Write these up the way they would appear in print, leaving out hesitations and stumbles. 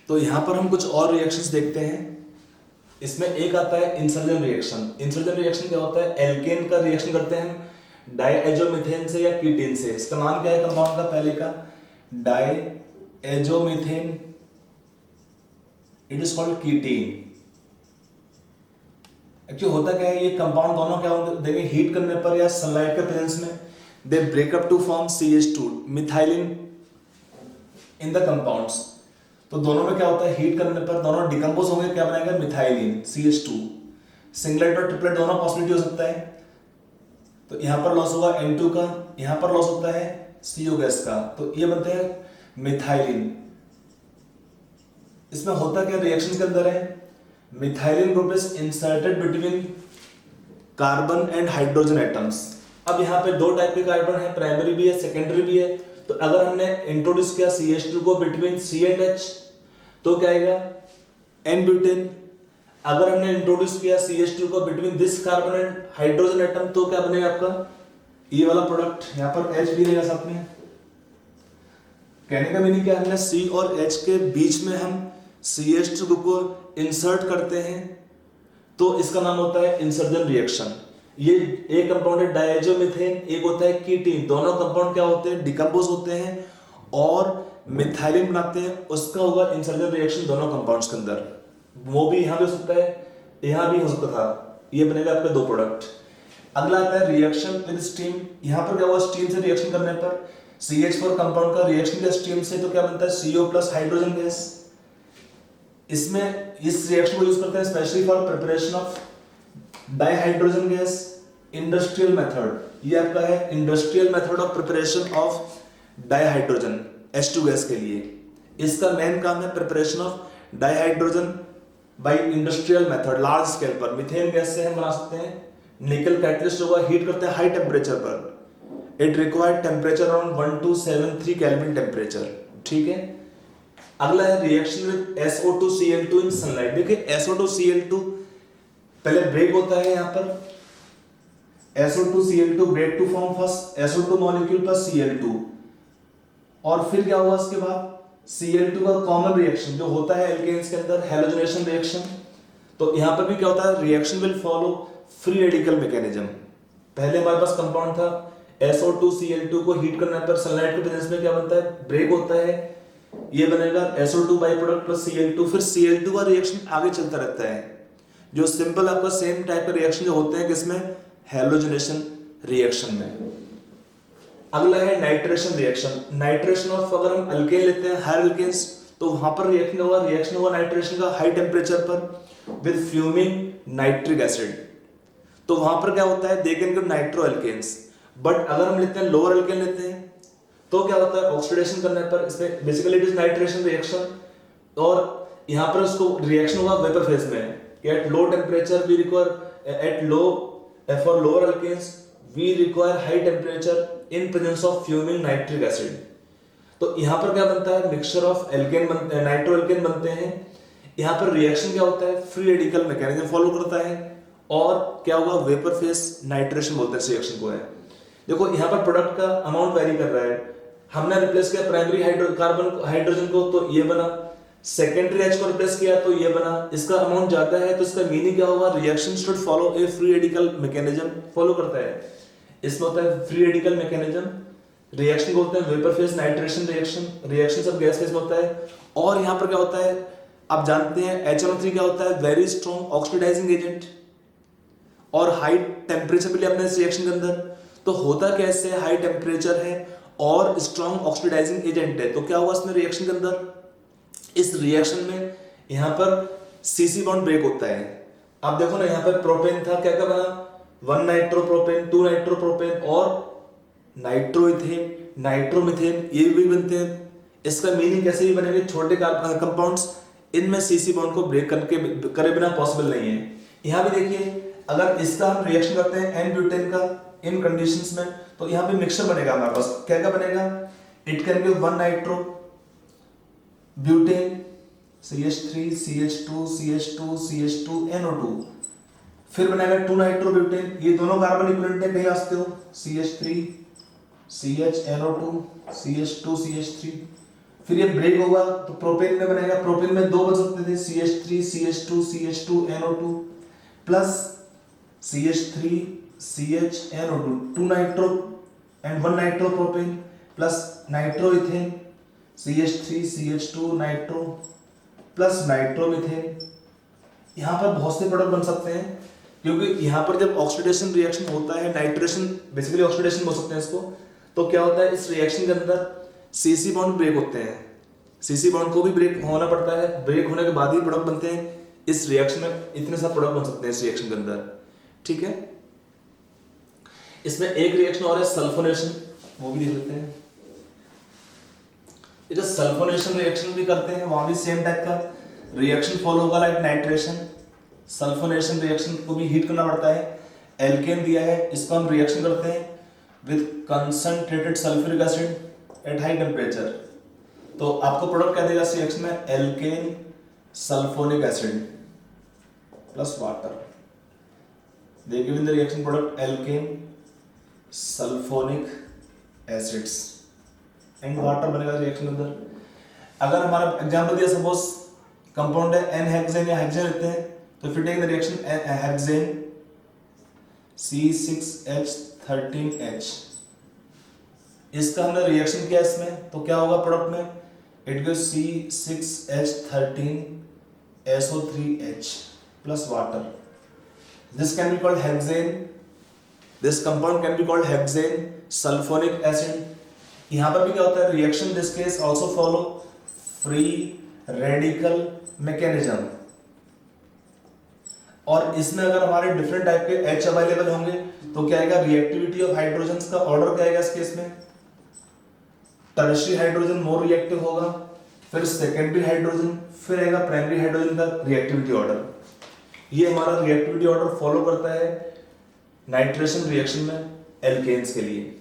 तो यहाँ पर हम कुछ और रिएक्शंस देखते हैं। इसमें एक आता है इंसर्जन रिएक्शन। इंसर्जन रिएक्शन क्या होता है? एल्केन का रिएक्शन करते हैं हम डायएजोमीथेन से या कीटीन से। इसका नाम क्या है कंपाउंड का? पहले का डायएजोमीथेन, इट इज कॉल्ड कीटीन। एक्चुअली होता क्या है, ये कंपाउंड दोनों क्या होंगे देखिए, हीट करने पर या सनलाइट के प्रेजेंस में they break up to form CH2 methylene in the compounds. तो दोनों में क्या होता है, हीट करने पर दोनों डिकम्पोज होंगे, क्या बनेगा? Methylene CH2। सिंगलेट और ट्रिपलेट दोनों पॉसिबिलिटी हो सकता है। तो यहां पर लॉस होगा N2 का, यहां पर लॉस होता है CO गैस का, तो ये बनते हैं मिथाइलिन। इसमें होता क्या रिएक्शन के अंदर है, methylene group is inserted between carbon and hydrogen atoms. अब यहाँ पे दो टाइप के कार्बन है, प्राइमरी भी है सेकेंडरी भी है। तो अगर हमने इंट्रोड्यूस किया CH2 को बिटवीन C एंड H तो क्या आएगा? N butane. अगर हमने इंट्रोड्यूस किया CH2 को between this carbon and hydrogen atom तो क्या बनेगा आपका? ये वाला प्रोडक्ट, यहाँ पर H भी रहेगा साथ में। कहने का मीनिंग क्या, हमने C और H के बीच में हम CH2 ग्रुप को इंसर्ट करते हैं तो इसका नाम होता है इंसर्जन रिएक्शन। ये एक कंपाउंड है डायएजोमीथेन, एक होता है कीटीन। दोनों कंपाउंड क्या होते हैं? डिकम्पोज होते हैं और मिथाइलिन बनाते हैं, उसका होगा इंसर्जन रिएक्शन दोनों कंपाउंड्स के अंदर। वो भी यहाँ भी हो सकता है, यहाँ भी हो सकता था। ये बनेगा आपके दो प्रोडक्ट। अगला आता है रिएक्शन विद स्टीम। यहाँ पर क्या हुआ, स्टीम से रिएक्शन करने पर CH4 कंपाउंड का रिएक्शन किया स्टीम से तो क्या बनता है? CO plus hydrogen gas. इसमें इस रिएक्शन को यूज करते हैं specially for preparation of dihydrogen gas industrial method. ये आपका है industrial method of preparation of dihydrogen H2 gas के लिए। इसका मेन काम है preparation of dihydrogen by industrial method large scale पर। मीथेन गैस से हम बना सकते हैं। निकल कैटलिस्ट होगा, हीट करते हैं हाई टेम्परेचर पर। It required temperature around 1273 kelvin temperature. ठीक है। अगला है reaction with SO2Cl2 in sunlight. देखिए SO2Cl2 पहले ब्रेक होता है, यहाँ पर SO2Cl2 break to form first SO2 molecule plus Cl2 और फिर क्या हुआ उसके बाद Cl2 का कॉमन रिएक्शन जो होता है एल्केन्स के अंदर, हैलोजनेशन रिएक्शन। तो यहाँ पर भी क्या होता है, reaction will follow free radical mechanism. पहले हमारे पास कंपाउंड था SO2Cl2 को हीट करने पर सनलाइट के प्रेजेंस में क्या बनता है? ब्रेक होता है। ये बनेगा SO2 by product plus Cl2। फिर Cl2 का रिएक्शन आगे चलता रहता है, जो सिंपल आपका सेम टाइप का रिएक्शन जो होते हैं किसमें? हैलोजनेशन रिएक्शन में। अगला है नाइट्रेशन रिएक्शन। नाइट्रेशन ऑफ अगर हम अल्केन लेते हैं हायर अल्केन्स तो वहां पर रिएक्शन होगा नाइट्रेशन का हाई टेम्परेचर पर विद फ्यूमिंग नाइट्रिक एसिड। तो वहां पर क्या होता है, they can give nitro alkanes. But अगर हम लेते हैं लोअर अल्केन लेते हैं तो क्या होता है, ऑक्सीडेशन करने पर इसमें basically it is nitration reaction और यहां पर उसको रिएक्शन होगा वेपर फेज में। At low temperature we require at low for lower alkanes we require high temperature in presence of fuming nitric acid. तो यहां पर क्या बनता है, mixture of alkane nitro alkane बनते हैं। यहां पर रिएक्शन क्या होता है, फ्री रेडिकल मैकेनिज्म फॉलो करता है और क्या होगा, वेपर फेज नाइट्रेशन बोलते हैं इस रिएक्शन को है। देखो यहां पर प्रोडक्ट का अमाउंट वेरी कर रहा है। हमने रिप्लेस किया प्राइमरी कार्बन हाइड्रोजन को तो ये बना, सेकेंडरी H को रिप्लेस किया तो ये बना। इसका अमाउंट ज्यादा है तो इसका मीनिंग क्या होगा, reaction should follow A free radical mechanism follow करता है। इसमें होता है फ्री रेडिकल मैकेनिज्म, रिएक्शन को बोलते हैं vapour phase nitration reaction. Reaction सब गैस फेज में होता है। और यहाँ पर क्या होता है, आप जानते हैं HNO3 क्या होता है, वेरी स्ट्रॉन्ग ऑक्सीडाइजिंग एजेंट और हाई टेम्परेचर भी अपने इस रिएक्शन के अंदर। तो होता कैसे, हाई टेम्परेचर है और स्ट्रॉन्ग ऑक्सीडाइजिंग एजेंट है तो क्या हुआ इसमें रिएक्शन के अंदर, इस रिएक्शन में यहाँ पर CC बॉन्ड ब्रेक होता है। आप देखो ना यहाँ पर प्रोपेन था, क्या क्या बना, 1 नाइट्रोप्रोपेन 2 नाइट्रोप्रोपेन और नाइट्रोइथेन नाइट्रोमिथेन, ये भी बनते हैं। इसका मीनिंग कैसे भी बनेंगे, छोटे कंपाउंड्स इनमें CC बॉन्ड को ब्रेक करके करे बिना पॉसिबल नहीं है। यहाँ भी देखिए अगर इसका हम रिएक्शन करते हैं N ब्यूटेन का इन कंडीशंस में तो यहाँ पे मिक्सचर बनेगा हमारे पास। क्या क्या बनेगा, it can give 1 nitro butane CH3 CH2 CH2 CH2 NO2, फिर बनेगा 2 नाइट्रो ब्यूटेन, ये दोनों कार्बन इक्विवेलेंट है, कहीं आते हो CH3 CH NO2 CH2 CH3, फिर ये ब्रेक होगा तो प्रोपेन में बनेगा, प्रोपेन में दो बन सकते थे, CH3 CH2 CH2 NO2 plus CH3 CH NO2 2 nitro and 1 nitro propane plus nitro ethane CH3 CH2 nitro plus nitro methane. यहाँ पर बहुत से प्रोडक्ट बन सकते हैं क्योंकि यहाँ पर जब ऑक्सीडेशन रिएक्शन होता है, नाइट्रेशन बेसिकली ऑक्सीडेशन बोल सकते हैं इसको, तो क्या होता है इस रिएक्शन के अंदर CC बॉन्ड ब्रेक होते हैं, CC बॉन्ड को भी ब्रेक होना पड़ता है, ब्रेक होने के बाद ही प्रोडक्ट बनते हैं। इस रिएक्शन में इतने सारे प्रोडक्ट बन सकते हैं इस रिएक्शन के अंदर, ठीक है। इसमें एक रिएक्शन और है सल्फोनेशन, वो भी देख लेते हैं। ये जो सल्फोनेशन रिएक्शन भी करते हैं वहां भी सेम टाइप का रिएक्शन फॉलो होगा लाइक नाइट्रेशन। सल्फोनेशन रिएक्शन को भी हीट करना पड़ता है, एल्केन दिया है, इसको हम रिएक्शन करते हैं with concentrated sulphuric acid at high temperature. तो आपको प्रोडक्ट क्या देगा इस रिएक्शन में, alkane sulphonic acid plus water. they give in the reaction product alkane sulfonic acids and water बनेगा रिएक्शन के अंदर। अगर हमारा एग्जांपल दिया सपोज कंपाउंड है एन हेक्सेन या हेक्सेन लेते हैं, तो फिर take the reaction hexane C6H13H, इसका हमने रिएक्शन किया इसमें, तो क्या होगा प्रोडक्ट में, it gives C6H13SO3H plus water. This can be called hexane. This compound can be called hexane sulfonic acid. यहाँ पर भी क्या होता है, reaction this case also follow free radical mechanism. और इसमें अगर हमारे डिफरेंट टाइप के H अवेलेबल होंगे तो क्या आएगा, रिएक्टिविटी ऑफ हाइड्रोजन्स का ऑर्डर क्या आएगा इस केस में, टर्शियरी हाइड्रोजन मोर रिएक्टिव होगा, फिर सेकेंडरी हाइड्रोजन, फिर आएगा प्राइमरी हाइड्रोजन का रिएक्टिविटी ऑर्डर। ये हमारा रिएक्टिविटी ऑर्डर फॉलो करता है नाइट्रेशन रिएक्शन में एल्केन्स के लिए,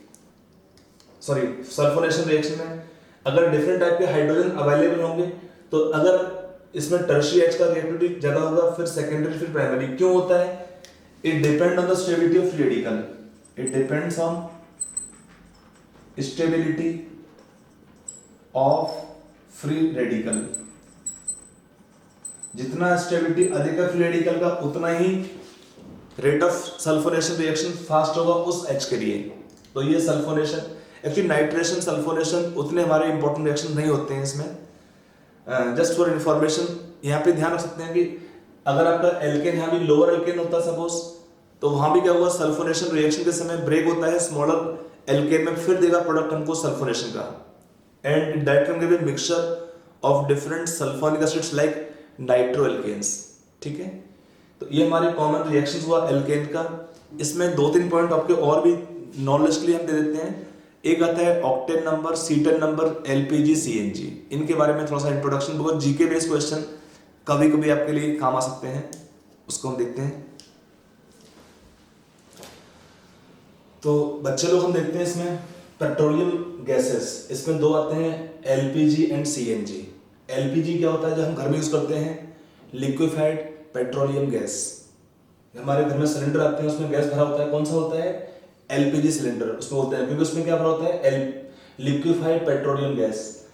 सॉरी सल्फोनेशन रिएक्शन में। अगर डिफरेंट टाइप के हाइड्रोजन अवेलेबल होंगे तो अगर इसमें टर्शियरी H का रिएक्टिविटी ज्यादा होगा, फिर सेकेंडरी, फिर प्राइमरी। क्यों होता है, it depend on the stability of free radical, it depends on stability of free radical. जितना स्टेबिलिटी अधिक है फ्री रेडिकल का, उतना ही rate of sulphonation reaction fast होगा उस H के लिए। तो ये सल्फोनेशन, एक्चुअली नाइट्रेशन सल्फोनेशन उतने हमारे इंपॉर्टेंट रिएक्शन नहीं होते हैं इसमें, जस्ट फॉर इंफॉर्मेशन। यहाँ पे ध्यान रख सकते हैं कि अगर आपका एल्केन यहाँ भी लोअर एल्केन होता सपोज, तो वहां भी क्या हुआ, सल्फोनेशन रिएक्शन के समय ब्रेक होता है स्मॉलर एल्केन में, फिर देगा प्रोडक्ट हमको सल्फोनेशन का, and that can give a mixture of different sulphonic acids like nitro alkanes, ठीक है। तो ये हमारे कॉमन रिएक्शंस हुआ एल्केन का। इसमें 2-3 पॉइंट आपके और भी नॉलेज के लिए हम दे देते हैं। एक आता है octane number, cetane number, LPG, CNG. इनके बारे में थोड़ा सा इंट्रोडक्शन, बहुत जीके बेस्ड क्वेश्चन कभी कभी आपके लिए काम आ सकते हैं, उसको हम देखते हैं। तो बच्चे लोग हम देखते हैं इसमें पेट्रोलियम गैसेस, इसमें दो आते हैं एलपीजी एंड सीएनजी। एलपीजी क्या होता है, जो हम घर में यूज करते हैं, लिक्विफाइड पेट्रोलियम गैस। हमारे घर में सिलेंडर आते हैं, उसमें गैस भरा होता है, कौन सा होता है, एलपीजी सिलेंडर उसमें होता है, क्योंकि उसमें क्या भरा होता है, liquefied petroleum gas.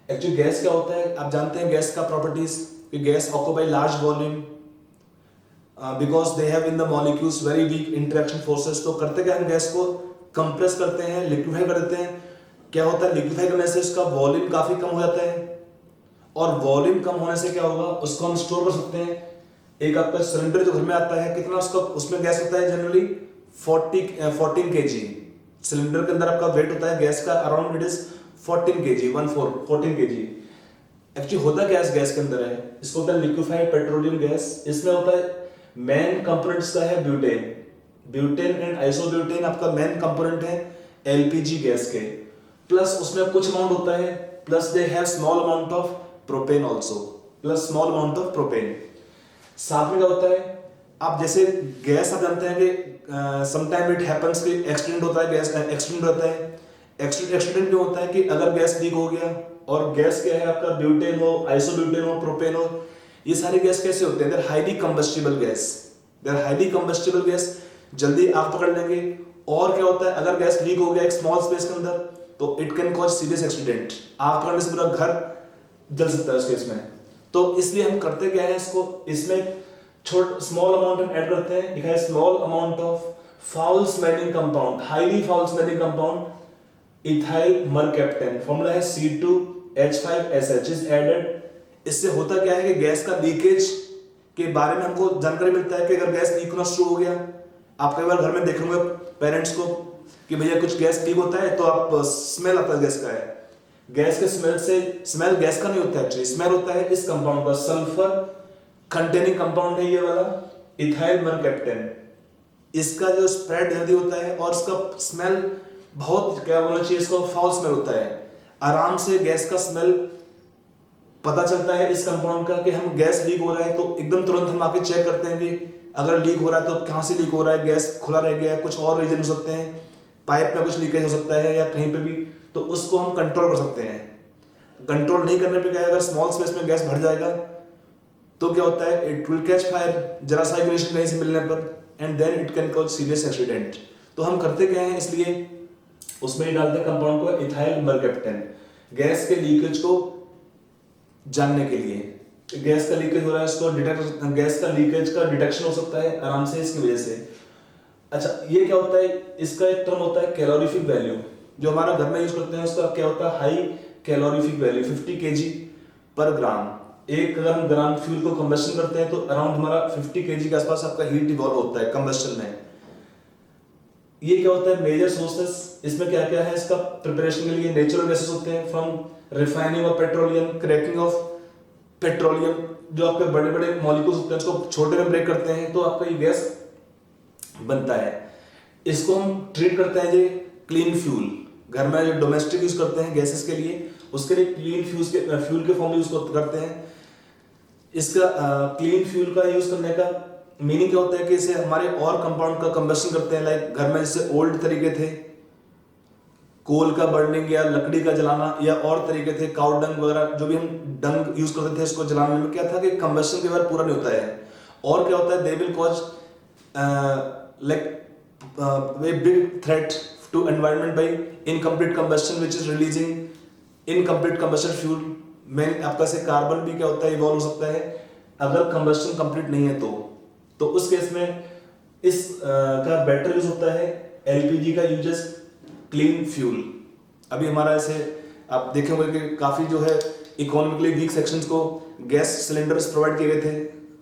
Actually gas क्या होता है, आप जानते हैं गैस का प्रॉपर्टीज, कि gas occupy large volume because they have in the molecules very weak interaction forces. तो करते क्या, हम गैस को कंप्रेस करते हैं, लिक्विफाई कर देते हैं। क्या होता है, लिक्विफाई करने से उसका वॉल्यूम काफी कम हो जाता है, और वॉल्यूम कम होने से क्या होगा, उसको हम स्टोर कर सकते हैं। एक आपका सिलेंडर जो घर में आता है, कितना उसका उसमें गैस होता है, जनरली 14 kg। सिलेंडर के अंदर आपका वेट होता है गैस का around it is 14 kg, 14 kg। Actually होता क्या है गैस के अंदर है, इसको होता है लिक्विफाइड पेट्रोलियम गैस। इसमें होता है मेन कंपोनेंट्स का है ब्यूटेन, ब्यूटेन एंड आइसोब्यूटेन आपका मेन कंपोनेंट है एलपीजी गैस के, प्लस उसमें कुछ अमाउंट होता है, plus they have small amount of propane also, plus small amount of propane. साथ में क्या होता है, आप जैसे गैस आप जानते हैं कि समटाइम इट हैपेंस कि एक्सीडेंट होता है, गैस एक्सीडेंट होता है। एक्सीडेंट क्यों होता है कि अगर गैस लीक हो गया, और गैस क्या है आपका, ब्यूटेन हो, आइसोब्यूटेन हो, प्रोपेन हो, ये सारी गैस कैसे होते हैं, they are highly combustible gas, they are highly combustible gas, जल्दी आग पकड़ लेंगे। और क्या होता है, अगर गैस लीक हो गया एक स्मॉल स्पेस के अंदर, तो it can cause serious accident, आग लगने से पूरा घर जल सकता है उस केस में। तो इसलिए हम करते क्या है, इसको इसमें स्मॉल अमाउंट हम ऐड करते हैं, लिखा है small amount of foul smelling compound, highly foul smelling compound ethyl mercaptan, formula है C2H5SH इज एडेड। इससे होता क्या है कि गैस का लीकेज के बारे में हमको जानकारी मिलता है कि अगर गैस लीक होना शुरू हो गया, आप कई बार घर में देख होंगे पेरेंट्स को कि भैया कुछ गैस लीक होता है तो आप स्मेल आता है गैस का है, गैस के स्मेल से, स्मेल गैस का नहीं होता है एक्चुअली, स्मेल होता है इस कंपाउंड का, सल्फर कंटेनिंग कंपाउंड है ये वाला इथाइल मरकैप्टन। इसका जो स्प्रेड जल्दी होता है और इसका स्मेल बहुत, क्या बोलना चाहिए इसको, फाउल स्मेल होता है। आराम से गैस का स्मेल पता चलता है इस कंपाउंड का कि हम गैस लीक हो रहा है तो एकदम तुरंत हम आके चेक करते हैं कि अगर लीक हो रहा है तो कहाँ से लीक हो रहा है, गैस खुला रह गया है, कुछ और रीजन हो सकते हैं, पाइप में कुछ लीकेज हो सकता है या कहीं पे भी, तो उसको हम कंट्रोल कर सकते हैं। कंट्रोल नहीं करने पे क्या है, अगर स्मॉल स्पेस में गैस भर जाएगा तो क्या होता है, इट विल कैच फायर, जरा सा इग्निशन कहीं से मिलने पर, and then it can cause serious accident. तो हम करते क्या है, इसलिए उसमें ही डालते हैं कंपाउंड को इथाइल मरकैप्टन, गैस के लीकेज को जानने के लिए। गैस का लीकेज हो रहा है, इसको डिटेक्ट, गैस का लीकेज का डिटेक्शन हो सकता है आराम से इसकी वजह से। अच्छा, ये क्या होता है, इसका एक टर्म होता है कैलोरीफिक वैल्यू, जो हमारा घर में यूज करते हैं उसका क्या होता है, हाई कैलोरीफिक वैल्यू 50 kg पर ग्राम। एक अगर हम ग्राम फ्यूल को कंबस्शन करते हैं तो अराउंड हमारा 50 kg के आसपास आपका हीट इवॉल्व होता है कंबस्शन में। ये क्या होता है, मेजर सोर्सेस इसमें क्या क्या है इसका प्रिपरेशन के लिए, नेचुरल गैसेस होते हैं from refining of petroleum, cracking of petroleum, जो आपके बड़े बड़े मॉलिक्यूल्स होते हैं उसको छोटे में ब्रेक करते हैं तो आपका ये गैस बनता है। इसको हम ट्रीट करते हैं ये क्लीन फ्यूल, घर में जो डोमेस्टिक यूज करते हैं गैसेस के लिए, उसके लिए क्लीन फ्यूल के फॉर्म में यूज करते हैं। इसका क्लीन फ्यूल का यूज करने का मीनिंग क्या होता है कि इसे हमारे और कंपाउंड का कंबस्शन करते हैं, लाइक घर में जैसे ओल्ड तरीके थे कोल का बर्निंग या लकड़ी का जलाना, या और तरीके थे काउ डंग वगैरह, जो भी हम डंग यूज करते थे इसको जलाने में, क्या था कि कंबस्शन के बाद पूरा नहीं होता है। और क्या होता है, they will cause like way big threat to environment by incomplete combustion which is releasing incomplete combustion fuel. Main आपका से कार्बन भी क्या होता है, इवॉल्व हो सकता है अगर कंबस्शन कंप्लीट नहीं है तो उस केस में इस का बेटर यूज होता है एलपीजी का यूजेस क्लीन फ्यूल। अभी हमारा ऐसे आप देखे होंगे कि काफी जो है इकोनॉमिकली वीक सेक्शंस को गैस सिलेंडर्स प्रोवाइड किए गए थे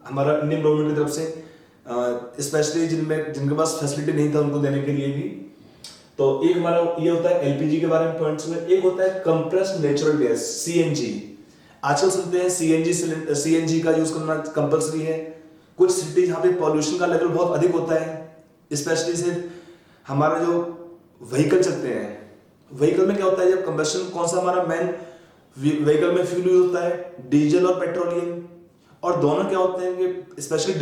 हमारा इंडियन गवर्नमेंट की तरफ से, स्पेशली जिनके पास फैसिलिटी नहीं था उनको देने के लिए भी। तो एक हमारा ये होता है एलपीजी के बारे में पॉइंट्स में। एक होता है कंप्रेस्ड नेचुरल गैस सीएनजी। आजकल सुनते हैं सीएनजी का यूज करना कंपलसरी है। कुछ सिटी जहाँ पे पॉल्यूशन का लेवल बहुत अधिक होता है, स्पेशली से हमारा जो व्हीकल चलते हैं, व्हीकल में क्या होता है, जब कंबस्शन कौन सा हमारा मेन व्हीकल में फ्यूल यूज होता है, डीजल और पेट्रोलियम। और दोनों क्या होते हैं कि स्पेशली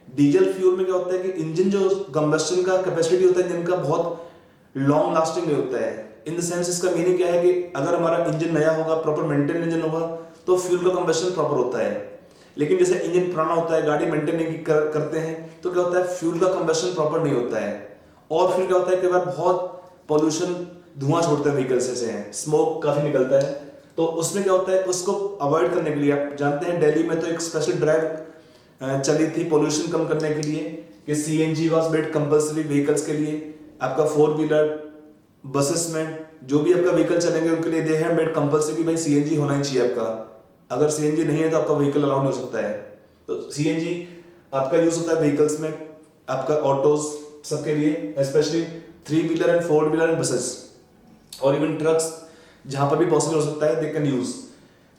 डीजल फ्यूल में क्या होता है कि इंजन जो कंबस्शन का कैपेसिटी होता है जिनका बहुत लॉन्ग लास्टिंग नहीं होता है। इन द सेंस इसका मीनिंग क्या है कि अगर हमारा इंजन नया होगा, प्रॉपर मेंटेन इंजन होगा, तो फ्यूल का कंबस्शन प्रॉपर होता है। लेकिन जैसे इंजन पुराना होता है, गाड़ी मेंटेन नहीं करते हैं, तो क्या होता है फ्यूल का कंबस्शन प्रॉपर नहीं होता है। और फिर क्या होता है कई बार बहुत पॉल्यूशन धुआं छोड़ते हैं व्हीकल से, स्मोक काफी निकलता है। तो उसमें क्या होता है, उसको अवॉइड करने के लिए, आप जानते हैं दिल्ली में तो एक स्पेशल ड्राइव चली थी पॉल्यूशन कम करने के लिए कि CNG was made compulsory vehicles के लिए। आपका 4 व्हीलर बसेस में जो भी आपका व्हीकल चलेंगे उनके लिए दे हैव मेड कंपलसरी भाई सीएनजी होना ही चाहिए आपका। अगर सीएनजी नहीं है तो आपका व्हीकल अलाउड नहीं हो सकता है। तो सीएनजी आपका यूज होता है व्हीकल्स में, आपका ऑटोज सबके लिए, specially 3 wheeler and 4 wheeler and buses, और इवन ट्रक्स जहां पर भी पॉसिबल हो सकता है दे कैन यूज।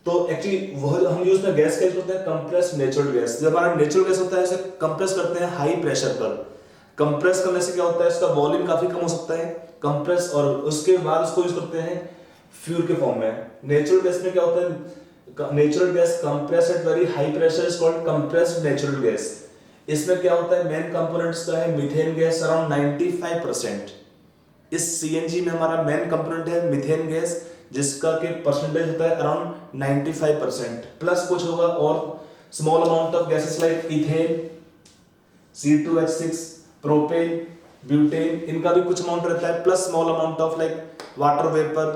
तो एक्चुअली वह हम यूज में गैस का यूज करते हैं कंप्रेस्ड नेचुरल गैस। जब हमारा नेचुरल गैस होता है इसे कंप्रेस करते हैं हाई प्रेशर पर। कंप्रेस करने से क्या होता है, इसका वॉल्यूम काफी कम हो सकता है कंप्रेस, और उसके बाद उसको यूज करते हैं फ्यूल के फॉर्म में। नेचुरल गैस में क्या होता है, natural gas compress at very high pressure is called compressed natural gas. इसमें क्या होता है, मेन कंपोनेंट्स का है मीथेन गैस अराउंड 95%। इस सीएनजी में हमारा मेन कंपोनेंट है मीथेन गैस, जिसका के परसेंटेज होता है अराउंड 95%, प्लस कुछ होगा और small amount of gases like ethane, C2H6, propane, butane, इनका भी कुछ अमाउंट रहता है, plus small amount of like water vapour,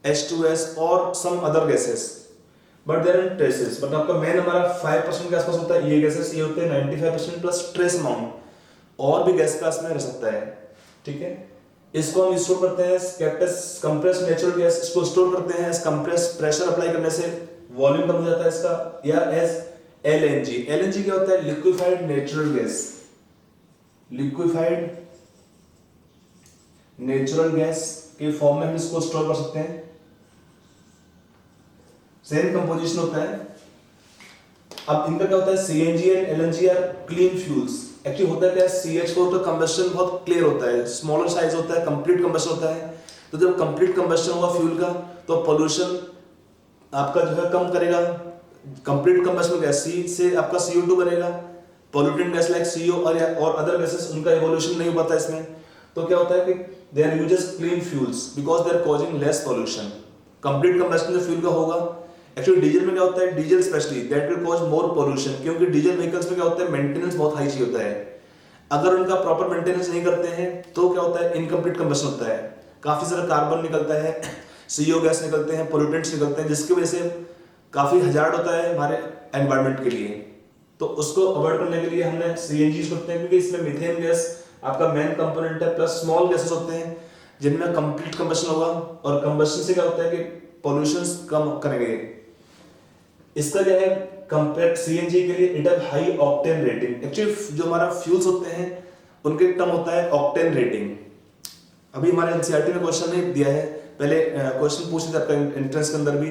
H2S और some other gases, but there are traces. But आपका मेन हमारा 5% के आसपास होता है, ये गैसेस ये होते हैं 95% प्लस ट्रेस अमाउंट, और भी गैस का इसमें रह सकता है, ठीक है। इसको हम स्टोर करते हैं कंप्रेस नेचुरल गैस, इसको स्टोर करते हैं एज कंप्रेस, प्रेशर अप्लाई करने से वॉल्यूम कम हो जाता है इसका, या एज LNG। LNG क्या होता है? Liquefied natural gas, liquefied natural gas के फॉर्म में हम इसको स्टोर कर सकते हैं। सेम कंपोजिशन होता है। अब इनका क्या होता है? CNG and LNG are clean fuels. Actually होता है क्या, CH4 का कंबस्शन बहुत क्लियर होता है, स्मॉलर साइज होता है, कंप्लीट कंबस्शन होता है। तो जब कंप्लीट कंबस्शन हुआ फ्यूल का तो पोल्यूशन आपका जो है कम करेगा। कंप्लीट कंबस्शन गैस C से आपका CO2 बनेगा, पोल्यूटेंट गैस लाइक CO और अदर गैसेस, उनका इवोल्यूशन नहीं होता इसमें। तो क्या होता है कि they are used as clean fuels because they are causing less pollution. Complete combustion जो फ्यूल का होगा, एक्चुअली डीजल में क्या होता है, diesel specially that will cause more pollution, क्योंकि डीजल व्हीकल्स में क्या होता है, मेंटेनेंस बहुत हाई चाहिए होता है। अगर उनका प्रॉपर मेंटेनेंस नहीं करते हैं तो क्या होता है, इनकम्प्लीट कंबस्शन होता है, काफी सारा कार्बन निकलता है, CO गैस निकलते हैं, पोल्यूटेंट्स निकलते हैं, जिसकी वजह से काफी हजार्ड होता है हमारे एनवायरनमेंट के लिए। तो उसको अवॉइड करने के लिए हमने CNG यूज करते हैं, क्योंकि इसमें मीथेन गैस आपका मेन कंपोनेंट है, प्लस स्मॉल गैसेस होते हैं जिनमें कंप्लीट कंबस्शन होगा, और कंबस्शन से क्या होता है कि पोल्यूशंस कम करेंगे। इसका क्या है, कंपेयर CNG के लिए it have high octane rating. Actually जो हमारा फ्यूल्स होते हैं उनके टर्म होता है ऑक्टेन रेटिंग। अभी हमारे NCERT में क्वेश्चन नहीं दिया है, पहले क्वेश्चन पूछ थे आपका एंट्रेंस के अंदर भी,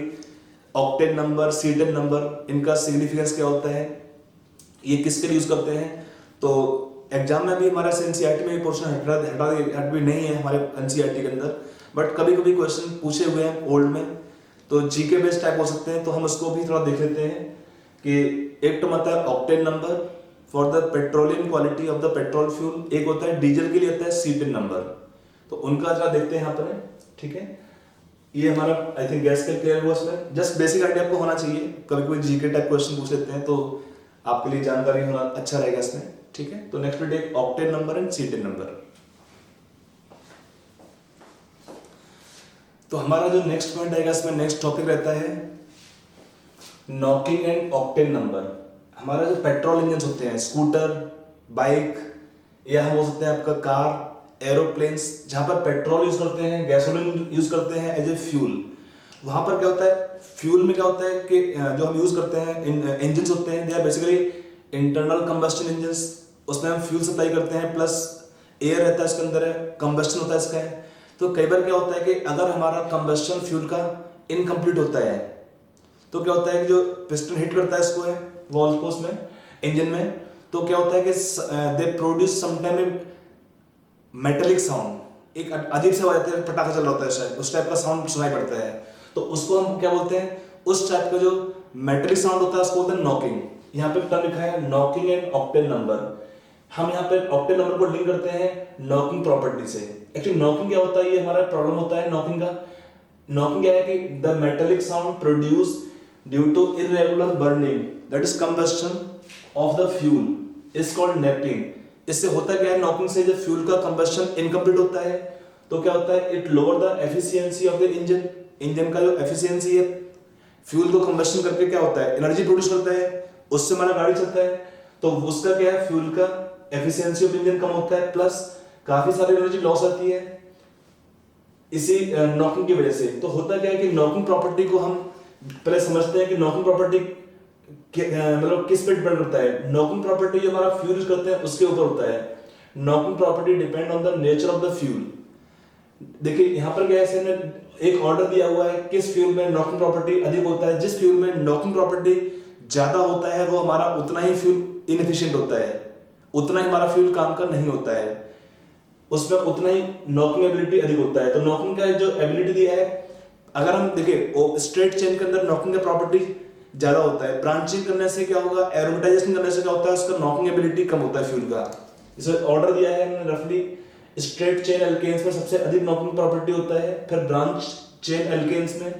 ऑक्टेन नंबर, C10 नंबर, इनका सिग्निफिकेंस क्या होता है, ये किसके लिए यूज करते हैं। तो एग्जाम में भी हमारा NCERT में पोर्शन हटा भी नहीं है हमारे NCERT के अंदर, बट कभी कभी क्वेश्चन पूछे हुए हैं ओल्ड में, तो जीके बेस्ड टाइप हो सकते हैं, तो हम उसको भी थोड़ा देख लेते हैं कि एक तो मतलब है octane number for the petroleum quality of the petrol fuel, एक होता है डीजल के लिए होता है C10 नंबर। तो उनका जरा देखते हैं यहाँ पर, ठीक है। ये हमारा आई थिंक गैस का क्लियर हुआ, इसमें जस्ट बेसिक आइडिया आपको होना चाहिए, कभी कभी जीके टाइप क्वेश्चन पूछ लेते हैं तो आपके लिए जानकारी होना अच्छा रहेगा इसमें, ठीक है। तो next will take octane number and C10 number. तो हमारा जो नेक्स्ट पॉइंट आएगा इसमें, नेक्स्ट टॉपिक रहता है नॉकिंग एंड ऑक्टेन नंबर। हमारा जो पेट्रोल इंजन होते हैं, स्कूटर, बाइक, या हो सकते हैं आपका कार, एरोप्लेन्स, जहां पर पेट्रोल यूज करते हैं, गैसोलीन यूज करते हैं एज ए फ्यूल, वहां पर क्या होता है, फ्यूल में क्या होता है कि जो हम यूज करते हैं इंजन होते हैं, they are basically internal combustion engine, उसमें हम फ्यूल सप्लाई करते हैं, प्लस एयर रहता है इसके अंदर, है कंबस्टन होता है इसका है। तो कई बार क्या होता है कि अगर हमारा कंबस्टन फ्यूल का इनकम्प्लीट होता है तो क्या होता है कि जो पिस्टन हिट करता है इसको है वॉल्व को उसमें इंजन में, तो क्या होता है कि they produce sometime metallic sound, एक अजीब से आवाज आती है, पटाखा चल रहा होता है शायद, उस टाइप का साउंड सुनाई पड़ता है। तो उसको हम क्या बोलते हैं, उस टाइप का जो मेटेलिक साउंड होता है उसको बोलते हैं नॉकिंग। यहाँ पे टर्म लिखा है नॉकिंग एंड ऑक्टेन नंबर। हम यहाँ पे ऑक्टेन नंबर को लिंक करते हैं नॉकिंग प्रॉपर्टी से। एक्चुअली नॉकिंग क्या होता है, ये हमारा प्रॉब्लम होता है नॉकिंग का। नॉकिंग क्या है कि the metallic sound produce due to irregular burning, that is combustion of the fuel is called knocking. इससे होता क्या है, नॉकिंग से जब फ्यूल का कंबस्टन इनकम्प्लीट होता है तो क्या होता है, it lower the efficiency of the engine. Engine का जो एफिशिएंसी है, फ्यूल को कंबस्टन करके क्या होता है, एनर्जी प्रोड्यूस करता है, उससे हमारा गाड़ी चलता है। तो उसका क्या है, फ्यूल का एफिशिएंसी ऑफ इंजन कम होता है, प्लस काफी सारी एनर्जी लॉस आती है इसी नॉकिंग की वजह से। तो होता क्या है कि नॉकिंग प्रॉपर्टी को हम पहले समझते हैं कि नॉकिंग प्रॉपर्टी मतलब किस पे डिपेंड करता है। नॉकिंग प्रॉपर्टी जो हमारा फ्यूल यूज करते हैं उसके ऊपर होता है। Knocking property depend on the nature of the fuel. देखिए यहाँ पर क्या है, एक ऑर्डर दिया हुआ है किस फ्यूल में नॉकिंग प्रॉपर्टी अधिक होता है। जिस फ्यूल में नॉकिंग प्रॉपर्टी ज्यादा होता है वो हमारा उतना ही फ्यूल इनएफिशिएंट होता है, उतना ही हमारा फ्यूल काम का नहीं होता है, उसमें उतना ही नॉकिंग एबिलिटी अधिक होता है। तो नॉकिंग का जो एबिलिटी दिया है, अगर हम देखें स्ट्रेट चेन के अंदर नॉकिंग का प्रॉपर्टी ज्यादा होता है, ब्रांचिंग करने से क्या होगा, एरोमेटाइजेशन करने से क्या होता है, उसका नॉकिंग एबिलिटी कम होता है फ्यूल का। इसे ऑर्डर दिया है हमने रफली, स्ट्रेट चेन एल्केन्स में सबसे अधिक नॉकिंग प्रॉपर्टी होता है, फिर ब्रांच चेन एल्केन्स में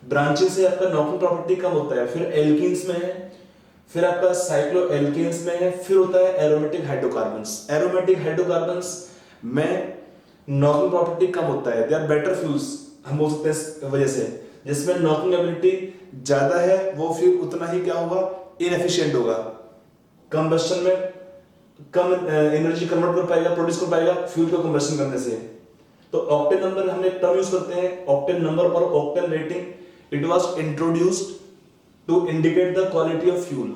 ब्रांचिंग से आपका नॉकिंग प्रॉपर्टी कम होता है, फिर एल्कीन्स में है, फिर आपका साइक्लो एल्केन्स में है, फिर होता है एरोमेटिक हाइड्रोकार्बन्स। एरोमेटिक हाइड्रोकार्बन्स में नॉकिंग प्रॉपर्टी कम होता है, दे आर बेटर फ्यूल्स हम बोल सकते हैं इस वजह से। जिसमें नॉकिंग एबिलिटी ज्यादा है वो फ्यूल उतना ही क्या होगा, इनएफिशिएंट होगा, कंबस्शन में कम एनर्जी कन्वर्ट कर पाएगा, प्रोड्यूस कर पाएगा फ्यूल को कंबस्शन करने से। तो ऑक्टेन नंबर हम एक टर्म यूज करते हैं, ऑक्टेन नंबर और octane rating, it was introduced to indicate the quality of fuel.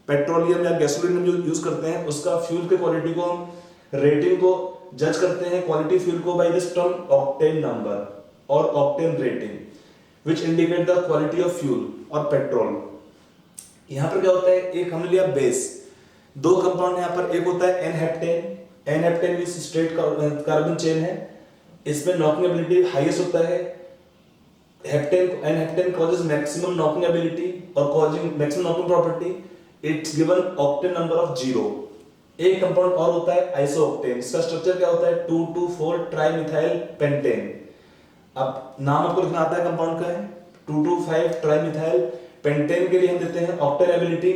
Petroleum या गैसोलीन हम जो यूज करते हैं उसका फ्यूल के क्वालिटी को हम रेटिंग को जज करते हैं, क्वालिटी फ्यूल को by this term octane number और octane rating which indicate the quality of fuel और पेट्रोल। यहां पर क्या होता है, एक हमने लिया बेस, दो कंपाउंड यहां पर, एक होता है एन-हेप्टेन, एन-हेप्टेन भी स्ट्रेट कार्बन चेन है, इसमें नॉकिंग एबिलिटी हाईएस्ट होता है। Heptane n heptane causes maximum knocking ability और causing maximum knocking property, it's given octane number of 0। एक कंपाउंड और होता है आइसोऑक्टेन, इसका स्ट्रक्चर क्या होता है 2,2,4 ट्राइमिथाइल पेंटेन। अब नाम आपको लिखना आता है कंपाउंड का है 2,2,5 ट्राइमिथाइल पेंटेन के लिए हम देते हैं ऑक्टेन एबिलिटी,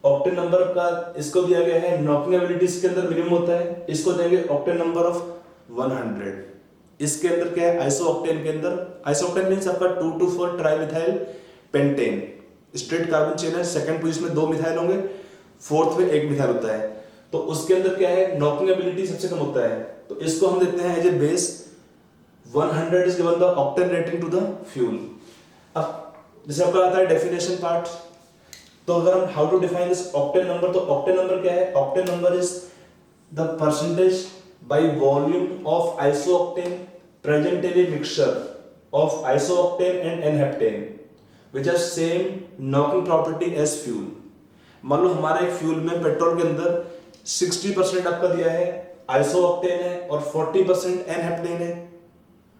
ऑक्टेन नंबर का इसको दिया गया है, नॉकिंग एबिलिटी इसके अंदर मिनिमम होता है, इसको देंगे ऑक्टेन नंबर ऑफ 100। इसके अंदर क्या है, आइसोऑक्टेन के अंदर, आइसोऑक्टेन मींस आपका 2,2,4 trimethyl pentane, straight carbon chain है, सेकंड पोजीशन में 2 मिथाइल होंगे, फोर्थ में 1 मिथाइल होता है। तो उसके अंदर क्या है, नॉकिंग एबिलिटी सबसे कम होता है, तो इसको हम देते हैं as a base. 100 is given the octane rating to the fuel. अब जैसे आपका आता है डेफिनेशन पार्ट, तो अगर हम how to define this octane number, तो ऑक्टेन नंबर क्या है, octane number is the percentage by volume of isooctane present in a mixture of isooctane and n heptane which are same knocking property as fuel. मान लो हमारे fuel में petrol के अंदर 60% आपका दिया है आइसोऑक्टेन है और 40% एन-हेप्टेन है,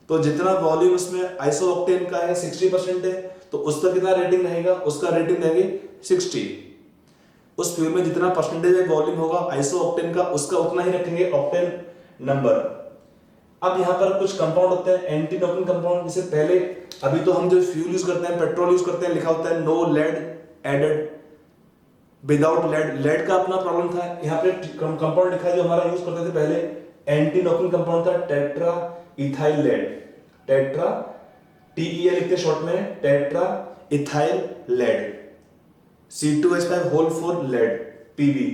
तो जितना वॉल्यूम उसमें आइसोऑक्टेन का है 60% है, तो उसका कितना रेटिंग रहेगा, उसका रेटिंग देंगे 60। उस फ्यूल में जितना परसेंटेज वॉल्यूम होगा आइसोऑक्टेन का उसका उतना ही रखेंगे ऑक्टेन नंबर। अब यहाँ पर कुछ कंपाउंड होते हैं एंटी नॉकिंग कंपाउंड, जैसे पहले अभी तो हम जो फ्यूल यूज करते हैं पेट्रोल यूज करते हैं लिखा होता है no lead added, without lead, lead का अपना प्रॉब्लम था, यहाँ पे कंपाउंड लिखा है जो हमारा यूज करते थे पहले एंटी नॉकिंग कंपाउंड था tetra ethyl lead, tetra TEA लिखते शॉर्ट में, tetra ethyl lead, C2H5 whole 4 lead PB।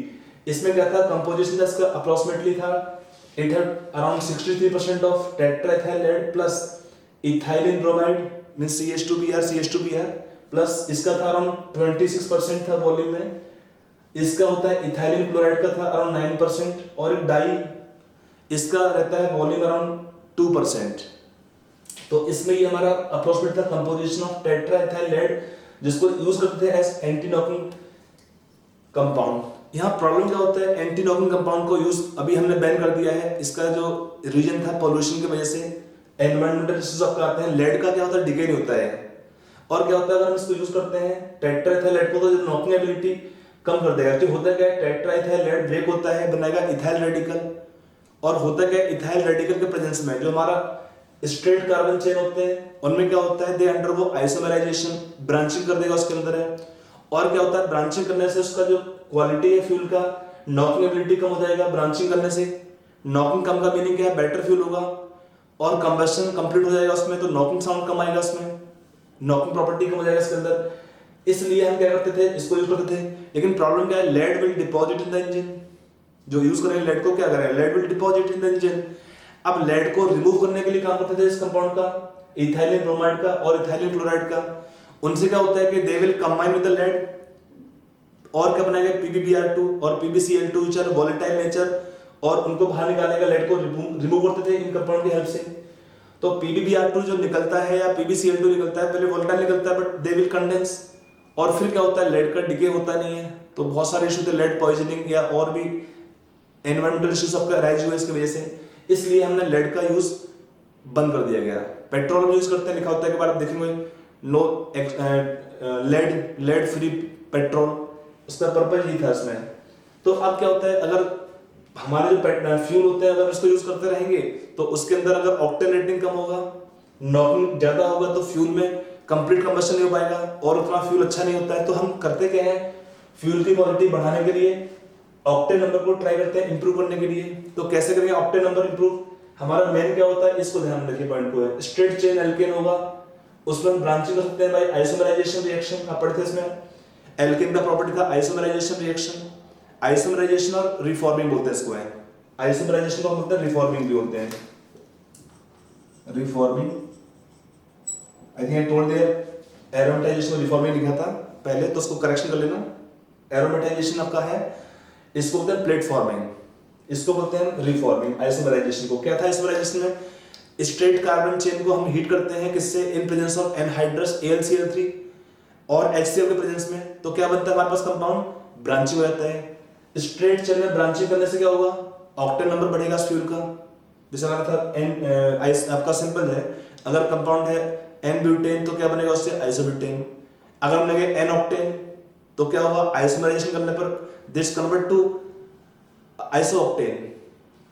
इसमें क्या था, कंपोजिशन इसका अप्रोक्सीमेटली था, it had around 63% of tetra ethyl lead plus ethylene bromide means CH2Br plus इसका था अराउंड 26% था वॉल्यूम में, इसका होता है इथाइलिन क्लोराइड का था अराउंड 9% और एक डाई इसका रहता है वॉल्यूम अराउंड 2%। तो इसमें ये हमारा अप्रोक्सीमेट था composition of tetra ethyl lead, जिसको यूज करते थे एज एंटी नॉकिंग कंपाउंड। यहाँ प्रॉब्लम क्या होता है, एंटी नॉकिंग कंपाउंड को यूज अभी हमने बैन कर दिया है, इसका जो रीजन था पॉल्यूशन की वजह से, एनवायरमेंटल इश्यूज आपका आते हैं, लेड का क्या होता है डिके नहीं होता है, और क्या होता है अगर हम इसको यूज करते हैं टेट्रा इथाइल लेड को तो नॉकिंग एबिलिटी कम कर देगा। तो होता क्या है, टेट्रा इथाइल लेड ब्रेक होता है, बनाएगा इथाइल रेडिकल, और होता क्या है इथाइल रेडिकल के प्रेजेंस में जो हमारा स्ट्रेट कार्बन चेन होते हैं उनमें क्या होता है, दे अंडरगो आइसोमराइजेशन, ब्रांचिंग कर देगा उसके अंदर है, और क्या होता है ब्रांचिंग करने से उसका जो क्वालिटी है फ्यूल का, नॉकिंग एबिलिटी कम हो जाएगा ब्रांचिंग करने से। नॉकिंग कम का मीनिंग क्या है, बेटर फ्यूल होगा और कंबशन कंप्लीट हो जाएगा उसमें, तो नॉकिंग साउंड कम आएगा उसमें, नॉकिंग प्रॉपर्टी कम हो जाएगा इसके अंदर, इसलिए हम क्या करते थे इसको यूज करते थे। लेकिन प्रॉब्लम क्या है, lead will deposit in the engine, जो यूज करेंगे लेड को क्या करें, lead will deposit in the engine. अब लेड को रिमूव करने के लिए काम करते थे इस कंपाउंड का, इथाइलिन ब्रोमाइड का और इथाइलिन क्लोराइड का, उनसे क्या होता है कि they will combine with the lead और क्या बनाएगा PbBr2 और PbCl2 which are volatile nature, और उनको बाहर निकालने का लेड को रिमूव करते थे इन कंपाउंड की हेल्प से। तो PbBr2 जो निकलता है या PbCl2 निकलता है, पहले वोलेटाइल निकलता है बट दे विल कंडेंस, और फिर क्या होता है लेड का डिके होता नहीं है, तो बहुत सारे इशू थे, लेड पॉइजनिंग या और भी एनवायरमेंटल इश्यूज आपका राइज हुए इसकी वजह से, इसलिए हमने लेड का यूज बंद कर दिया गया। पेट्रोल में यूज करते हैं, लिखा होता है कि बार आप देखेंगे नो लेड फ्री पेट्रोल, उसका पर्पज ही था इसमें। तो अब क्या होता है, अगर हमारे जो फ्यूल होते हैं अगर इसको यूज करते रहेंगे तो उसके अंदर अगर ऑक्टेन रेटिंग कम होगा, नॉकिंग ज्यादा होगा, तो फ्यूल में कंप्लीट कंबशन नहीं हो पाएगा और उतना फ्यूल अच्छा नहीं होता है। तो हम करते क्या है, फ्यूल की क्वालिटी बढ़ाने के लिए ऑक्टेन नंबर को ट्राई करते हैं इंप्रूव करने के लिए। तो कैसे करेंगे ऑक्टेन नंबर इंप्रूव, हमारा मेन क्या होता है, इसको ध्यान में रखिए पॉइंट को है, स्ट्रेट चेन एल्केन होगा, उसमें हम ब्रांचिंग कर सकते हैं बाय आइसोमराइजेशन रिएक्शन। आप पढ़ते इसमें एल्केन का प्रॉपर्टी था आइसोमराइजेशन रिएक्शन, आइसोमराइजेशन और रिफॉर्मिंग बोलते हैं इसको है। आइसोमराइजेशन को बोलते हैं, रिफॉर्मिंग भी बोलते हैं, reforming. I think I told there aromatization और रिफॉर्मिंग लिखा था पहले, तो उसको करेक्शन कर लेना। एरोमेटाइजेशन आपका है, इसको बोलते हैं प्लेटफॉर्मिंग, इसको बोलते हैं रिफॉर्मिंग। आइसोमराइजेशन को क्या था, आइसोमराइजेशन में स्ट्रेट कार्बन चेन को हम हीट करते हैं किससे, इन प्रेजेंस ऑफ एनहाइड्रस AlCl3 और HCl के प्रेजेंस में, तो क्या बनता है हमारे पास कंपाउंड, ब्रांचिंग हो जाता है। स्ट्रेट चेन में ब्रांचिंग करने से क्या होगा, ऑक्टेन नंबर बढ़ेगा फ्यूल का। जैसे हमारा था एन, आपका सिंपल है, अगर कंपाउंड है एन ब्यूटेन तो क्या बनेगा उससे, आइसोब्यूटेन। अगर हम लगे एन ऑक्टेन तो क्या होगा, आइसोमराइजेशन करने पर दिस कन्वर्ट टू आइसोऑक्टेन,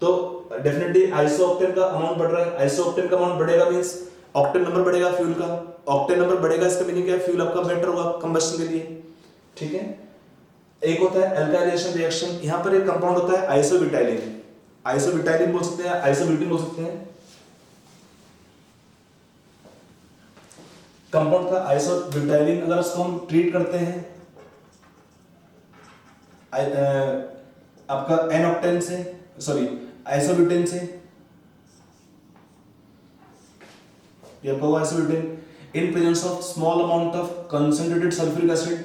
तो डेफिनेटली आइसोऑक्टेन का अमाउंट बढ़ रहा है। आइसोऑक्टेन का अमाउंट बढ़ेगा मींस ऑक्टेन नंबर बढ़ेगा फ्यूल का, ऑक्टेन नंबर बढ़ेगा, इसका मीनिंग क्या है, फ्यूल आपका बेटर होगा कंबशन के लिए। ठीक है, एक होता है अल्काइलेशन रिएक्शन, यहां पर एक कंपाउंड होता है आइसोब्यूटाइलिन, आइसोब्यूटाइलिन बोल सकते हैं, आइसोब्यूटीन बोल सकते हैं। कंपाउंड का आइसोब्यूटाइलिन अगर उसको हम ट्रीट करते हैं आपका एन ऑक्टेन से, सॉरी आइसोब्यूटेन से, ये आपका isobutane in presence of small amount of concentrated sulphuric acid,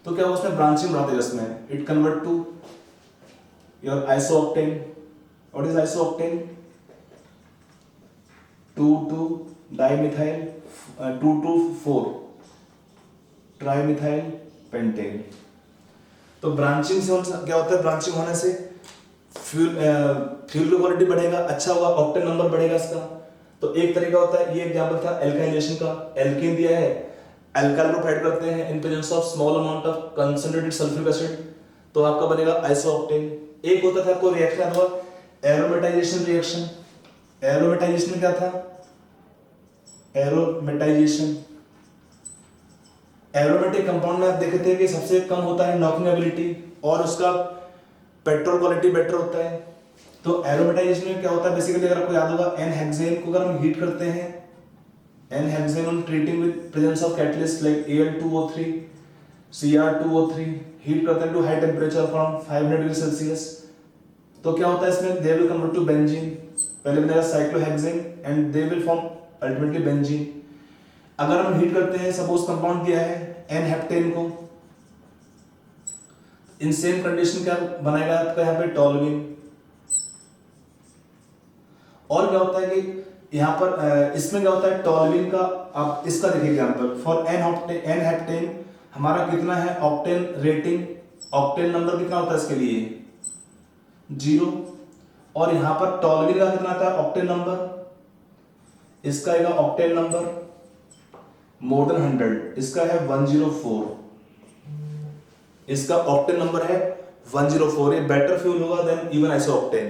तो क्या होगा उसमें ब्रांचिंग बढ़ाते हैं इसमें, it convert to your isooctane. What is isooctane, 2,2-डाइमिथाइल 2,2,4 ट्राइमिथाइल पेंटेन। तो ब्रांचिंग से क्या होता है, ब्रांचिंग होने से फ्यूल की क्वालिटी बढ़ेगा, अच्छा होगा, ऑक्टेन नंबर बढ़ेगा इसका। तो एक तरीका होता है, ये एग्जांपल था एल्काइलेशन का, एल्केन दिया है, अल्काइल ग्रुप ऐड करते हैं इन presence of small amount of concentrated sulphuric acid, तो आपका बनेगा आइसोऑक्टेन। एक होता था आपको रिएक्शन याद होगा, एरोमेटाइजेशन रिएक्शन। एरोमेटाइजेशन में क्या था, एरोमेटाइजेशन, एरोमेटिक कंपाउंड में आप देखे थे कि सबसे कम होता है नॉकिंग एबिलिटी और उसका पेट्रोल क्वालिटी बेटर होता है। तो एरोमेटाइजेशन में क्या होता है बेसिकली, अगर आपको याद होगा एन हेक्सेन को अगर हम हीट करते हैं, n hexane on treating with presence of catalyst like Al2O3 Cr2O3, heat करते हैं to high temperature from 500 degree Celsius, तो क्या होता है इसमें, they will convert to benzene, पहले बनेगा cyclohexane and they will form ultimately benzene. अगर हम हीट करते हैं, सपोज कंपाउंड दिया है एन हेप्टेन को, इन सेम कंडीशन क्या बनाएगा आपका यहाँ पे टॉलुइन। और क्या होता है कि यहाँ पर इसमें क्या होता है टॉलुइन का, आप इसका देखिए एग्जांपल, फॉर एन हेप्टेन हमारा कितना है ऑक्टेन रेटिंग, ऑक्टेन नंबर कितना होता है इसके लिए 0, और यहाँ पर टॉलुइन का कितना आता है ऑक्टेन नंबर, इसका आएगा ऑक्टेन नंबर मोर देन 100, इसका है 104, इसका ऑक्टेन नंबर है 104, ये बेटर फ्यूल होगा than even isooctane.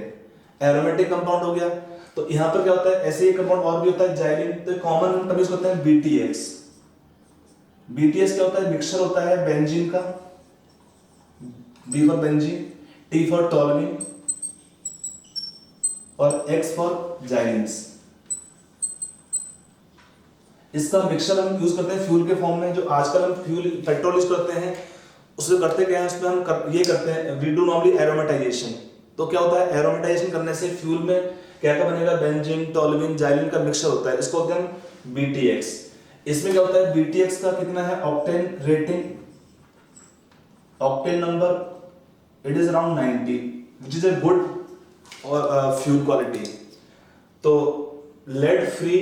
Aromatic compound हो गया। तो यहां पर क्या होता है, ऐसे ही कंपाउंड और भी होता है जाइलिन, तो कॉमन टर्म यूज करते हैं BTX। BTX क्या होता है, मिक्सचर होता है बेंजीन का, B for benzene, T for toluene और X फॉर जाइलिन्स। इसका मिक्सचर हम यूज करते हैं फ्यूल के फॉर्म में, जो आजकल हम फ्यूल पेट्रोल यूज करते हैं उसमें करते क्या है, उसमें हम ये करते हैं, वी डू नॉर्मली एरोमेटाइजेशन। तो क्या होता है, एरोमेटाइजेशन करने से फ्यूल में क्या क्या बनेगा, बेंजीन टॉलुइन जाइलिन का मिक्सचर होता है, इसको बोलते हैं BTX। इसमें क्या होता है, BTX का कितना है octane rating, octane number it is around 90 which is a good fuel quality. तो लेड फ्री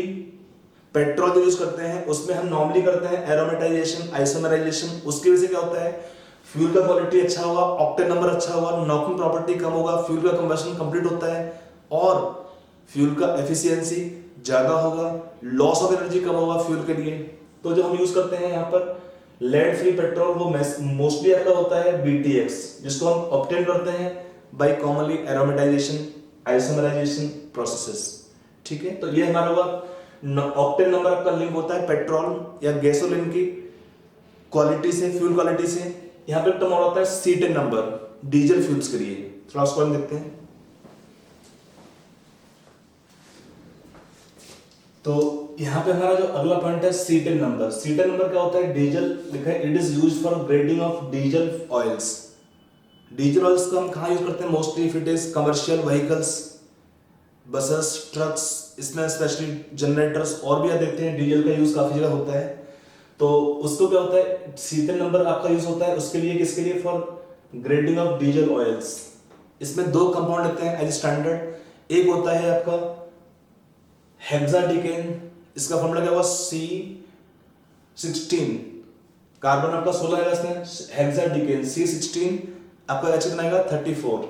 पेट्रोल जो यूज करते हैं उसमें हम नॉर्मली करते हैं एरोमेटाइजेशन आइसोमराइजेशन, उसकी वजह से क्या होता है फ्यूल का क्वालिटी अच्छा होगा, ऑक्टेन नंबर अच्छा होगा, नॉकिंग प्रॉपर्टी कम होगा, फ्यूल का कंबशन कंप्लीट होता है और फ्यूल का एफिशिएंसी ज्यादा होगा, लॉस ऑफ एनर्जी कम होगा फ्यूल के लिए। तो जो हम यूज करते हैं यहाँ पर लेड फ्री पेट्रोल, वो मोस्टली आपका होता है BTX, जिसको हम ऑब्टेन करते हैं by commonly aromatization isomerization processes. ठीक है, तो ये हमारा होगा ऑक्टेन नंबर आपका लिंक होता है पेट्रोल या गैसोलीन की क्वालिटी से, फ्यूल क्वालिटी से। यहाँ पे टर्म और होता है C10 नंबर डीजल फ्यूल्स के लिए, थोड़ा उसको हम देखते हैं। तो यहाँ पे हमारा जो अगला पॉइंट है C10 नंबर। C10 नंबर क्या होता है? डीजल लिखा है, it is use for grading of diesel oils. Diesel oils को हम कहाँ यूज करते हैं? Mostly if it is commercial vehicles, buses, trucks, इसमें स्पेशली जनरेटर्स और भी देखते हैं डीजल का यूज काफी जगह होता है। तो उसको क्या होता है? C10 नंबर आपका यूज होता है उसके लिए, किसके लिए? For grading of diesel oils. इसमें दो कंपाउंड लेते हैं एज स्टैंडर्ड। एक होता है आपका हेक्साडिकेन, इसका फॉर्मूला क्या हुआ? C16, कार्बन आपका 16 है इसमें, हेक्साडिकेन C16 आपका एच कितना आएगा? 34।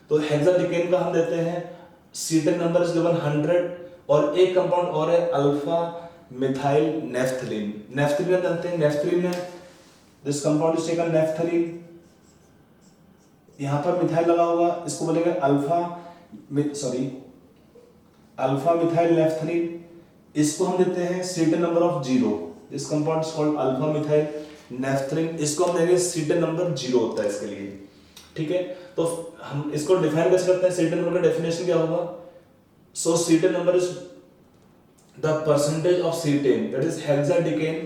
तो हेक्साडिकेन का हम देते हैं C10 नंबर इज गिवन 100। और एक कंपाउंड और है अल्फा मिथाइल नेफ्थलीन। नेफ्थलीन जानते हैं, नेफ्थलीन है, this compound is taken naphthalene. यहां पर मिथाइल लगा होगा, इसको बोलेंगे अल्फा मिथाइल नेफ्थलीन। इसको हम देते हैं C10 number of 0। This compound is called alpha methyl naphthalene. इसको हम देंगे C10 नंबर 0 होता है इसके लिए, ठीक है। तो हम इसको डिफाइन कैसे करते हैं? C10 नंबर का डेफिनेशन क्या होगा? सो C10 number is the percentage of C10, that is hexadecane,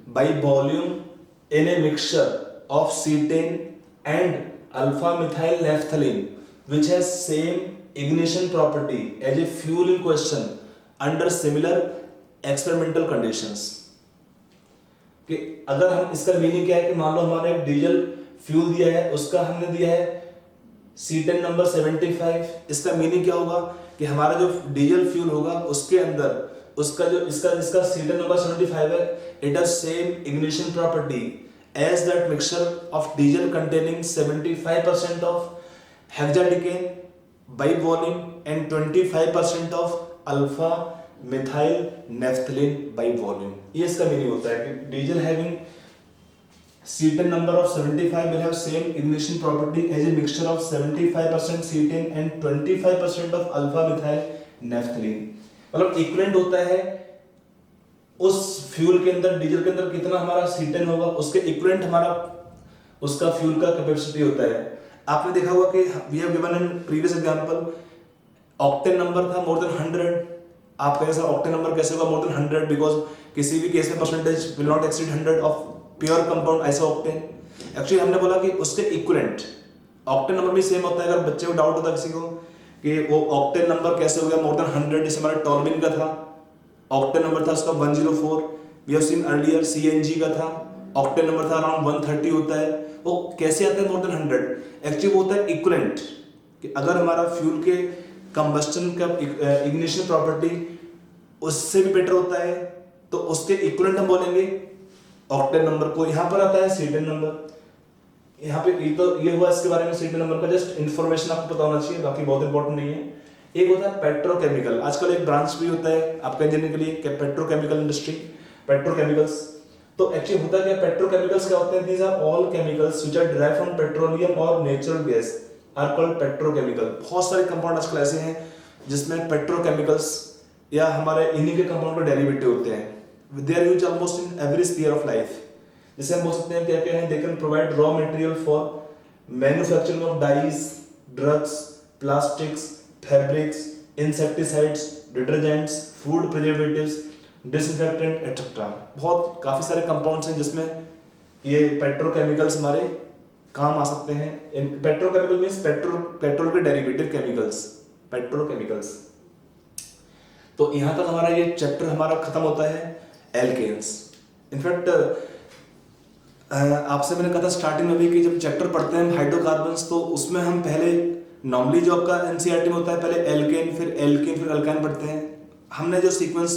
by volume in a mixture of C10 and alpha methyl naphthalene which has same ignition property as a fuel in question under similar experimental conditions। कि अगर हम, इसका meaning क्या है कि मान लो हमारा एक डीजल फ्यूल दिया है, उसका हमने दिया है C10 नंबर 75। इसका मीनिंग क्या होगा कि हमारा जो डीजल फ्यूल होगा उसके अंदर उसका जो इसका C10 नंबर 75 है, it has same ignition property as that mixture of diesel containing 75% of hexadecane by volume and 25% of alpha methyl naphthalene by volume. ये इसका मीनिंग होता है कि diesel having C10 number of 75 will have same ignition property as a mixture of 75% C10 and 25% of alpha methyl naphthalene। मतलब equivalent होता है उस fuel के अंदर, डीजल के अंदर कितना हमारा C10 होगा, उसके इक्विवेलेंट हमारा उसका फ्यूल का कैपेसिटी होता है। आपने देखा होगा कि we have given in previous example octane number था मोर देन 100। आप कहें सर ऑक्टेन नंबर कैसे होगा मोर देन 100? बिकॉज किसी भी केस में percentage will not exceed 100 of pure compound isooctane. Actually हमने बोला कि उसके इक्विवेलेंट ऑक्टेन नंबर भी सेम होता है। अगर बच्चे को डाउट होता है किसी को कि वो ऑक्टेन नंबर कैसे हो गया मोर देन 100, जैसे हमारा टॉल्बिन का था, ऑक्टेन नंबर था उसका 104। We have seen earlier CNG का था, ऑक्टेन नंबर था अराउंड 130 होता है। वो कैसे आता है मोर देन 100? एक्चुअली वो होता है इक्विवेलेंट, कि अगर हमारा फ्यूल के कंबस्टन का इग्निशन प्रॉपर्टी उससे भी बेटर होता है तो उसके इक्विवेलेंट हम बोलेंगे ऑक्टेन नंबर को। यहाँ पर आता है C10 नंबर। यहाँ पे ये हुआ इसके बारे में C10 नंबर का जस्ट इन्फॉर्मेशन आपको पता होना चाहिए, बाकी बहुत इंपॉर्टेंट नहीं है। एक होता है पेट्रोकेमिकल, आजकल एक ब्रांच भी होता है आपका इंजीनियरिंग के लिए, पेट्रोकेमिकल इंडस्ट्री, पेट्रोकेमिकल्स। तो एक्चुअली होता क्या, पेट्रोकेमिकल्स क्या होते हैं? These are all chemicals which are derived from petroleum और natural gas are called petrochemical. बहुत सारे कंपाउंड आजकल ऐसे हैं जिसमें पेट्रोकेमिकल्स या हमारे इन्हीं के कंपाउंड के डेरिवेटिव होते हैं। They are used almost in every sphere of life। जैसे हम बोल सकते हैं क्या क्या है, they can provide raw material for manufacturing of dyes, drugs, plastics, fabrics, insecticides, detergents, food preservatives, disinfectant, etc। बहुत काफी सारे कंपाउंड्स हैं जिसमें ये पेट्रोकेमिकल्स हमारे काम आ सकते हैं। पेट्रोकेमिकल मीन्स पेट्रोल के डेरिवेटिव केमिकल्स, पेट्रोकेमिकल्स। तो यहां तक हमारा ये चैप्टर हमारा खत्म होता है एल्केन्स। इनफैक्ट आपसे मैंने कहा था स्टार्टिंग में भी कि जब चैप्टर पढ़ते हैं हाइड्रोकार्बन्स तो उसमें हम पहले नॉर्मली जो आपका एनसीईआरटी में होता है पहले एल्केन फिर अल्काइन पढ़ते हैं। हमने जो सीक्वेंस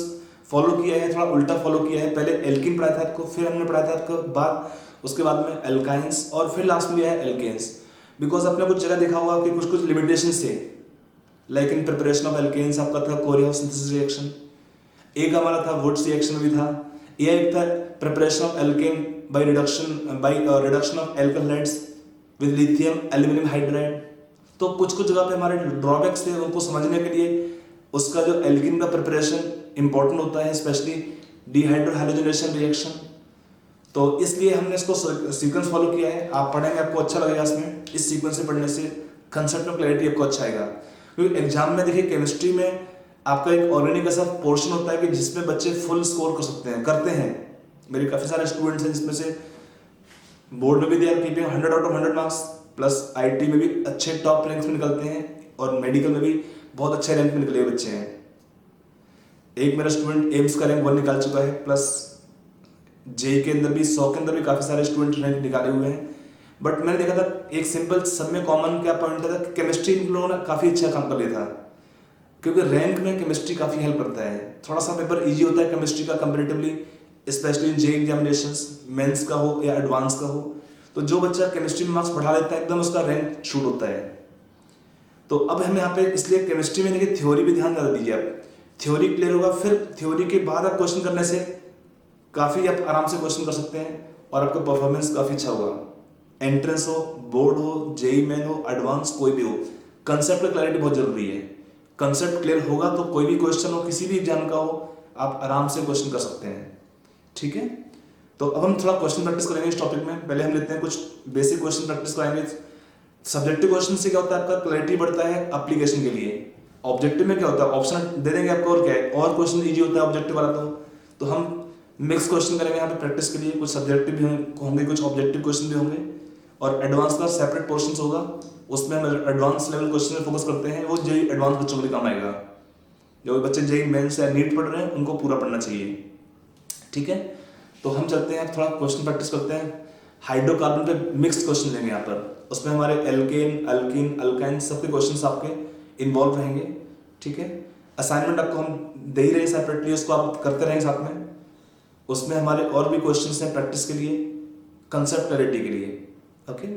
फॉलो किया है थोड़ा उल्टा फॉलो किया है, पहले एल्किन पढ़ाया था आपको, फिर हमने पढ़ाया था आपको उसके बाद में एल्काइंस और फिर लास्ट में लिया है एल्केन्स। बिकॉज आपने कुछ जगह देखा होगा कि कुछ लिमिटेशन से, like in preparation of alkenes आपका था कोरिया सिंथेसिस रिएक्शन, एक हमारा था वुड्स रिएक्शन भी था, या एक था preparation of alkene by reduction of alkyl hydrides with lithium aluminium hydride. तो कुछ जगह पे हमारे ड्रॉबैक्स थे, उनको समझने के लिए उसका जो एल्किन का प्रिपरेशन इंपॉर्टेंट होता है, स्पेशली डिहाइड्रो हैलोजनेशन रिएक्शन। तो इसलिए हमने इसको सीक्वेंस फॉलो किया है। आप पढ़ेंगे आपको अच्छा लगेगा, इसमें इस सीक्वेंस से पढ़ने से कंसेप्ट में क्लैरिटी आपको अच्छा आएगा। क्योंकि एग्जाम में देखिए केमिस्ट्री में आपका एक ऑर्गेनिक ऐसा पोर्शन होता है कि जिसमें बच्चे फुल स्कोर कर सकते हैं, करते हैं। मेरे काफ़ी सारे स्टूडेंट्स हैं जिसमें से बोर्ड में भी they are keeping 100 out of 100 marks, plus IT में भी अच्छे टॉप रैंक्स में निकलते हैं और मेडिकल में भी बहुत अच्छे रैंक में निकले हुए बच्चे हैं। एक मेरा स्टूडेंट एम्स का रैंक 1 निकाल चुका है, प्लस जेई के अंदर भी 100 के अंदर भी काफ़ी सारे स्टूडेंट रैंक निकाले हुए हैं। बट मैंने देखा था एक सिंपल सब में कॉमन क्या पॉइंट था कि केमिस्ट्री इन लोगों ने काफ़ी अच्छा काम कर लिया था, क्योंकि रैंक में केमिस्ट्री काफ़ी हेल्प करता है। थोड़ा सा पेपर ईजी होता है केमिस्ट्री का comparatively, specially in JEE examinations, mains का हो या एडवांस का हो। तो जो बच्चा केमिस्ट्री में मार्क्स बढ़ा लेता है एकदम उसका रैंक शूट होता है। तो अब हम यहाँ पे इसलिए केमिस्ट्री में देखिए थ्योरी भी ध्यान ज़्यादा दीजिए आप, थ्योरी क्लियर होगा, फिर थ्योरी के बाद आप क्वेश्चन करने से काफ़ी आप आराम से क्वेश्चन कर सकते हैं और आपका परफॉर्मेंस काफ़ी अच्छा होगा। एंट्रेंस हो, बोर्ड हो, जेई मेन हो, एडवांस कोई भी हो, कंसेप्ट की क्लैरिटी बहुत जरूरी है। कंसेप्ट क्लियर होगा तो कोई भी क्वेश्चन हो, किसी भी एग्जाम का हो, आप आराम से क्वेश्चन कर सकते हैं। ठीक है, तो अब हम थोड़ा क्वेश्चन प्रैक्टिस करेंगे इस टॉपिक में। पहले हम लेते हैं कुछ बेसिक क्वेश्चन प्रैक्टिस कराएंगे। सब्जेक्टिव क्वेश्चन से क्या होता है, आपका क्लैरिटी बढ़ता है एप्लीकेशन के लिए। ऑब्जेक्टिव में क्या होता है, ऑप्शन दे देंगे आपको और क्या है, और क्वेश्चन इजी होता है ऑब्जेक्टिव वाला। तो हम मिक्स क्वेश्चन करेंगे यहाँ पे प्रैक्टिस के लिए, कुछ सब्जेक्टिव भी होंगे, कुछ ऑब्जेक्टिव क्वेश्चन भी होंगे, और एडवांस का सेपरेट पोर्शन होगा, उसमें हम एडवांस लेवल क्वेश्चन में फोकस करते हैं। वो जेई एडवांस बच्चों के लिए काम आएगा, जो बच्चे जेई मेंस या नीट पढ़ रहे हैं उनको पूरा पढ़ना चाहिए। ठीक है, तो हम चलते हैं थोड़ा क्वेश्चन प्रैक्टिस करते हैं। हाइड्रोकार्बन पे मिक्स क्वेश्चन लेंगे यहाँ पर, उसमें हमारे एल्केन, अल्कीन, अल्काइन सबके क्वेश्चन आपके इन्वॉल्व रहेंगे। ठीक है, असाइनमेंट आपको हम दे ही रहे हैं सेपरेटली, उसको आप करते रहेंगे साथ में। उसमें हमारे और भी क्वेश्चंस हैं प्रैक्टिस के लिए, कंसेप्ट क्लैरिटी के लिए। ओके।